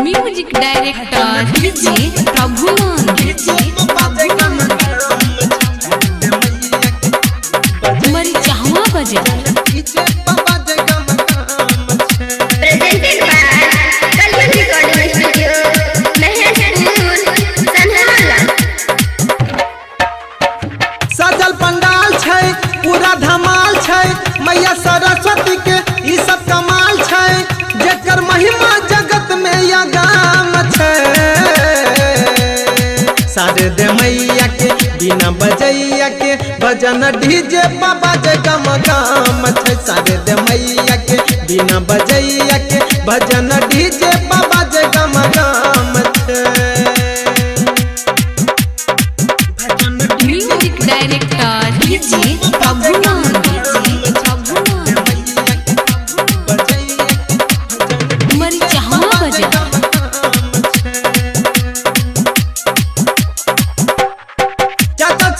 Music director DJ Prabhuman मरी चाहवा बजे सजल पंडाल छै पूरा धमाल छै मैया सरस्वती के ई सब कमाल छै जेकर महिमा जगत में या गाम छै शारदे मैया के बिना बजैया के भजन डीजे पर बाजे गम गाम छै शारदे मैया के बिना बजैया के भजन डीजे पर बाजे गम गाम छै। म्यूजिक डायरेक्टर डीजे प्रभुमान मरी चाहवा बजे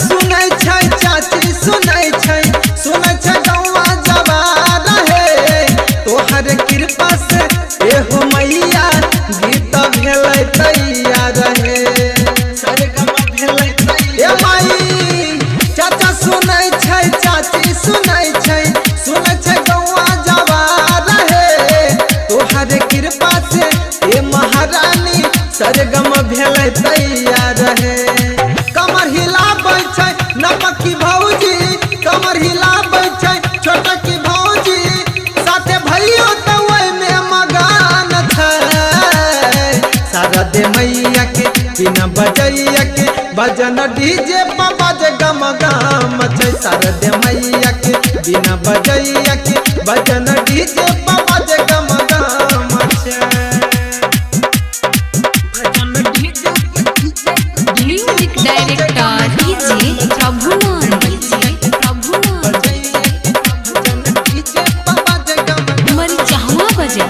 सुनै छै चाची सुनै छै गौवा जवान हे तोहर कृपा से एहो मैया गीत भेलै तैयार हे सरगम भेलै तैयार माई चाचा सुनै छै चाची सुनै छै गौवा जवान हे तोहर कृपा से ए महारानी सरगम भेलै तैयार हे कमर हिलाबै छै नपकी भौजी कमर हिलाबै छै छोटकी भौजी साथे भइयो त ओइ में मगान छै शारदे मैया के बिना बजैया के भजन डीजे पर बाजे गम गाम छै शारदे मैया के बिना बजैया के भजन डीजे पर बाजे गम गाम छै। म्यूजिक डायरेक्टर डीजे प्रभुमान मरी चाहवा बजे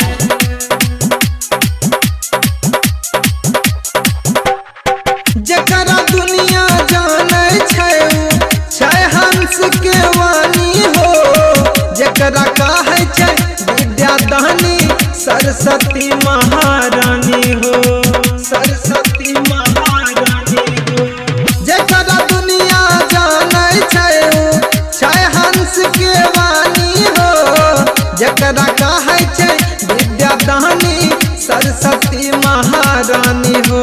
जकरा दुनिया जानै छै हंस के वाणी हो जकरा कहै छै विद्यादानी सरस्वती महारानी हो सरस्वती महारानी हो जकरा दुनिया जानै छै हंस के वाणी हो जकरा कहै छै विद्यादानी सरस्वती महारानी हो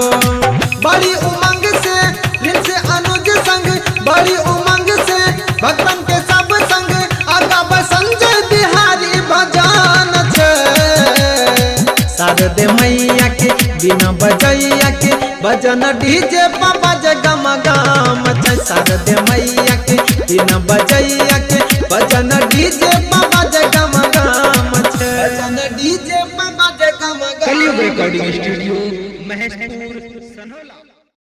बड़ी उमंग से दिल से अनुज संग बड़ी उमंग से भक्तन के सब संग आगा संजय बिहारी भजन छै शारदे मैया के बिना बजैया के भजन डीजे पर बाजे गम गाम छै शारदे मैया के बिना बजैया के भजन डीजे पर बाजे गम गाम छै भजन डीजे पर बाजे गम गाम। कलियुग रिकॉर्डिंग स्टूडियो महेशपुर सनोला।